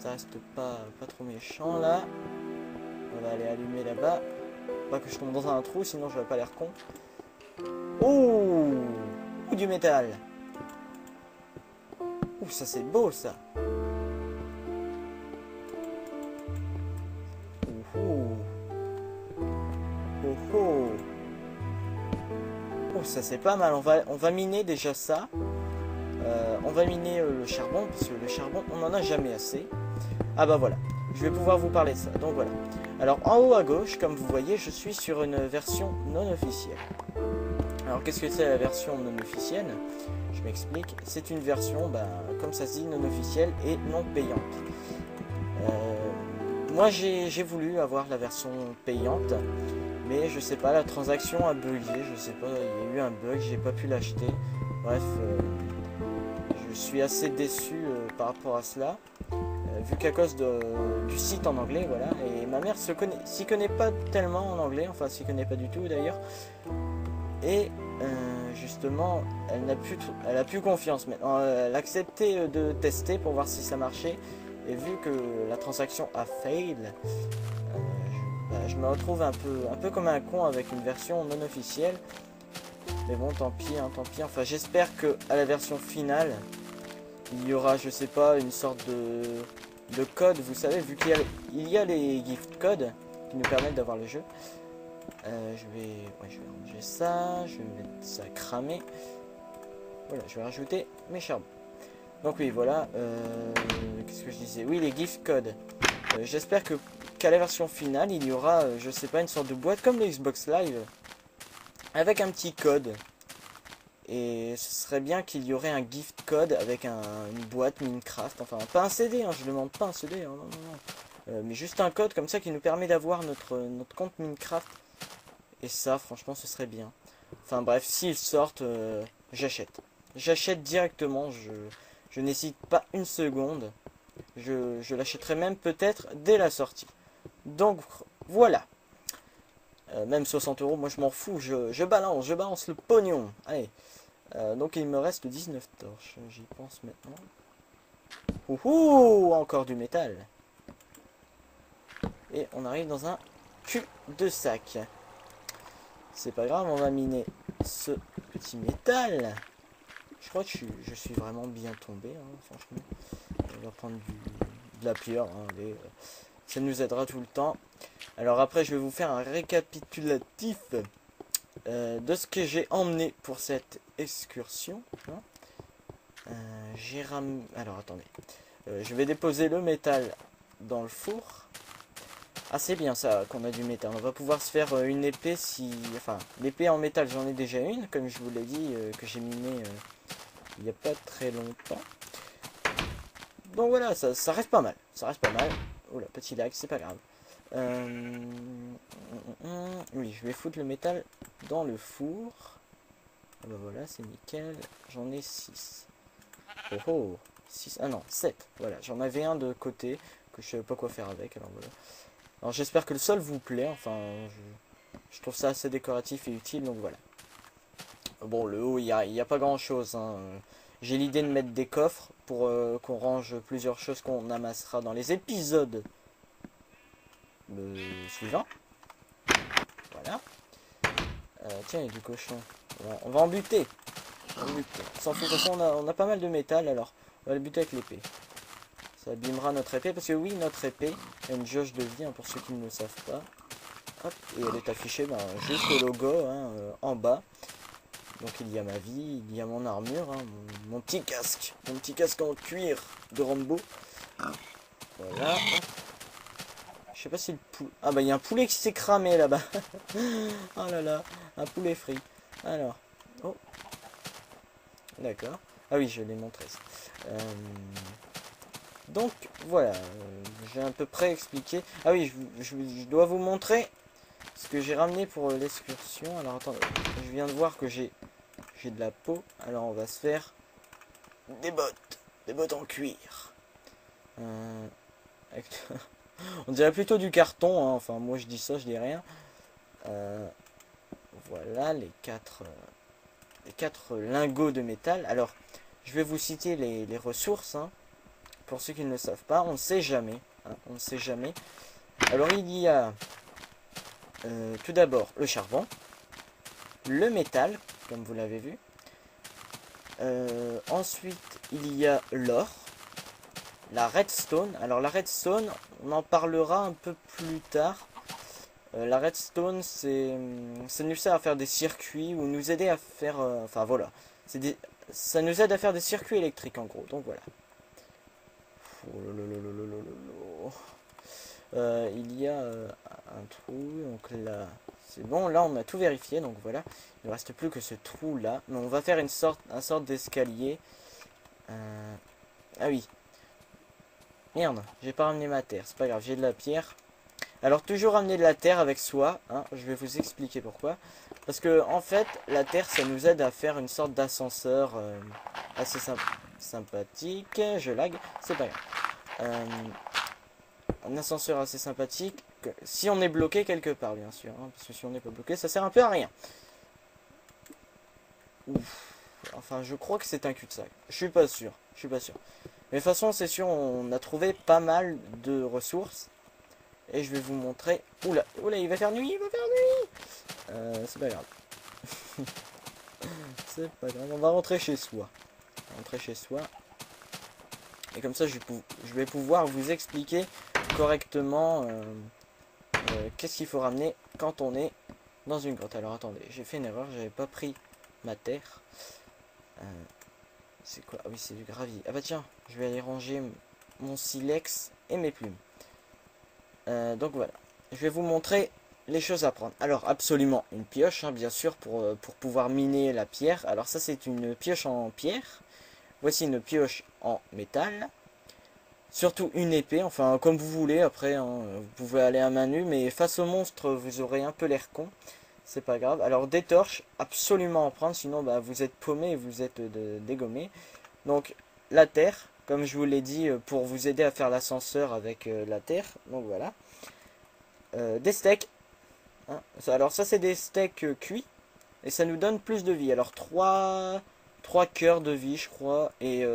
Ça reste pas trop méchant là. On va aller allumer là-bas. Pas que je tombe dans un trou, sinon je vais pas l'air con. Oh, du métal. Ouh, ça c'est beau ça. Oh, oh, oh. Oh, ça c'est pas mal. On va miner déjà ça. On va miner le charbon, parce que le charbon, on n'en a jamais assez. Ah bah voilà, je vais pouvoir vous parler de ça. Donc voilà. Alors en haut à gauche, comme vous voyez, je suis sur une version non officielle. Alors qu'est-ce que c'est la version non officielle? Je m'explique. C'est une version, comme ça se dit, non officielle et non payante. Moi j'ai voulu avoir la version payante, mais je sais pas, la transaction a bugué, je sais pas, il y a eu un bug, j'ai pas pu l'acheter. Bref, je suis assez déçu par rapport à cela, vu qu'à cause du site en anglais, voilà, et ma mère s'y connaît pas tellement en anglais, enfin s'y connaît pas du tout d'ailleurs, et justement, elle a plus confiance maintenant, elle a accepté de tester pour voir si ça marchait, et vu que la transaction a fail, je me retrouve un peu comme un con avec une version non officielle. Mais bon, tant pis, hein, tant pis. Enfin, j'espère que à la version finale, il y aura, je sais pas, une sorte de code. Vous savez, vu qu'il y a les gift codes qui nous permettent d'avoir le jeu. Je vais ranger ça. Je vais mettre ça cramé. Voilà, je vais rajouter mes charbons. Donc oui, voilà. Qu'est-ce que je disais? Oui, les gift codes. J'espère qu'à la version finale, il y aura, je sais pas, une sorte de boîte comme le Xbox Live avec un petit code. Et ce serait bien qu'il y aurait un gift code avec une boîte Minecraft. Enfin, pas un CD, hein, je ne demande pas un CD, hein, non, non, non. Mais juste un code comme ça qui nous permet d'avoir notre compte Minecraft. Et ça, franchement, ce serait bien. Enfin bref, s'ils sortent, j'achète. J'achète directement, je n'hésite pas une seconde. Je l'achèterai même peut-être dès la sortie. Donc voilà. Même 60 euros, moi je m'en fous, je balance le pognon. Allez. Donc il me reste 19 torches, j'y pense maintenant. Ouhou, encore du métal. Et on arrive dans un cul de sac. C'est pas grave, on va miner ce petit métal. Je crois que je suis vraiment bien tombé, hein, franchement. On va prendre de la pierre, hein, allez, ça nous aidera tout le temps. Alors après, je vais vous faire un récapitulatif de ce que j'ai emmené pour cette excursion. Hein. Alors attendez. Je vais déposer le métal dans le four. Ah, c'est bien ça qu'on a du métal. On va pouvoir se faire une épée si... Enfin, l'épée en métal, j'en ai déjà une, comme je vous l'ai dit, que j'ai miné il n'y a pas très longtemps. Donc voilà, ça reste pas mal. Ça reste pas mal. Oh là, petit lag, c'est pas grave. Oui, je vais foutre le métal dans le four. Ah bah voilà, c'est nickel. J'en ai 6. Oh oh, 6. Ah non, 7. Voilà, j'en avais un de côté que je savais pas quoi faire avec. Alors voilà. Alors j'espère que le sol vous plaît. Enfin, je trouve ça assez décoratif et utile. Donc voilà. Bon, le haut, il y a pas grand chose. Hein. J'ai l'idée de mettre des coffres pour qu'on range plusieurs choses qu'on amassera dans les épisodes suivants. Voilà. Tiens, il y a du cochon. On va en buter. On s'en fout, de toute façon, on a pas mal de métal, alors on va le buter avec l'épée. Ça abîmera notre épée, parce que oui, notre épée a une jauge de vie, hein, pour ceux qui ne le savent pas. Hop, et elle est affichée juste au logo, hein, en bas. Donc il y a ma vie, il y a mon armure, hein, mon petit casque en cuir de Rambo. Voilà. Je sais pas si le poulet... Ah bah il y a un poulet qui s'est cramé là-bas. Oh là là, un poulet frit. Alors, oh. D'accord. Ah oui, je l'ai montré ça. Donc voilà, j'ai à peu près expliqué. Ah oui, je dois vous montrer ce que j'ai ramené pour l'excursion. Alors attendez, je viens de voir que j'ai de la peau. Alors on va se faire des bottes en cuir. On dirait plutôt du carton, hein. Enfin moi je dis ça, je dis rien. Voilà les quatre lingots de métal. Alors je vais vous citer les ressources, hein, pour ceux qui ne le savent pas, on ne sait jamais. Hein, on ne sait jamais. Alors il y a tout d'abord le charbon, le métal, comme vous l'avez vu. Ensuite, il y a l'or, la redstone. Alors la redstone, on en parlera un peu plus tard. La redstone, ça nous sert à faire des circuits ou nous aider à faire... enfin voilà, ça nous aide à faire des circuits électriques en gros. Donc voilà. Il y a un trou, donc là... C'est bon, là on a tout vérifié, donc voilà. Il ne reste plus que ce trou là. Mais on va faire une sorte d'escalier. Ah oui. Merde, j'ai pas ramené ma terre. C'est pas grave, j'ai de la pierre. Alors toujours ramener de la terre avec soi. Hein, je vais vous expliquer pourquoi. Parce que en fait, la terre ça nous aide à faire une sorte d'ascenseur assez sympathique. Je lag, c'est pas grave. Un ascenseur assez sympathique. Si on est bloqué quelque part, bien sûr. Hein, parce que si on n'est pas bloqué, ça sert un peu à rien. Ouf. Enfin, je crois que c'est un cul-de-sac. Je suis pas sûr. Je suis pas sûr. Mais de toute façon, c'est sûr, on a trouvé pas mal de ressources. Et je vais vous montrer. Oula, oula, il va faire nuit, il va faire nuit. C'est pas grave. C'est pas grave. On va rentrer chez soi. Rentrer chez soi. Et comme ça, je vais pouvoir vous expliquer correctement qu'est-ce qu'il faut ramener quand on est dans une grotte. Alors attendez, j'ai fait une erreur, j'avais pas pris ma terre. C'est quoi? Ah oui, c'est du gravier. Ah bah tiens, je vais aller ranger mon silex et mes plumes. Donc voilà, je vais vous montrer les choses à prendre. Alors absolument une pioche, hein, bien sûr, pour pouvoir miner la pierre. Alors ça c'est une pioche en pierre. Voici une pioche en métal. Surtout une épée, enfin comme vous voulez après, hein, vous pouvez aller à main nue, mais face au monstre vous aurez un peu l'air con, c'est pas grave. Alors des torches, absolument en prendre, sinon bah, vous êtes paumé, vous êtes dégommé. Donc la terre, comme je vous l'ai dit, pour vous aider à faire l'ascenseur avec la terre, donc voilà. Des steaks, hein. Alors ça c'est des steaks cuits, et ça nous donne plus de vie. Alors 3 cœurs de vie je crois, et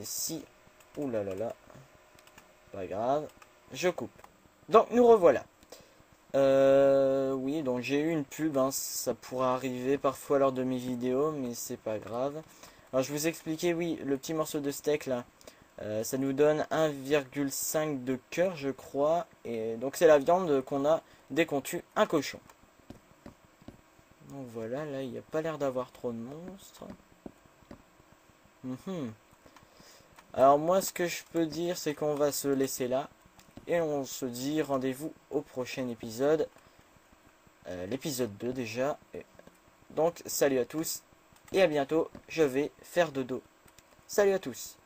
si... Ouh là là là. Pas grave. Je coupe. Donc nous revoilà. Oui, donc j'ai eu une pub. Hein, ça pourrait arriver parfois lors de mes vidéos, mais c'est pas grave. Alors je vous expliquais, oui, le petit morceau de steak là. Ça nous donne 1,5 de cœur, je crois. Et donc c'est la viande qu'on a dès qu'on tue un cochon. Donc voilà, là il n'y a pas l'air d'avoir trop de monstres. Alors moi ce que je peux dire c'est qu'on va se laisser là. Et on se dit rendez-vous au prochain épisode. L'épisode 2 déjà. Donc salut à tous. Et à bientôt. Je vais faire dodo. Salut à tous.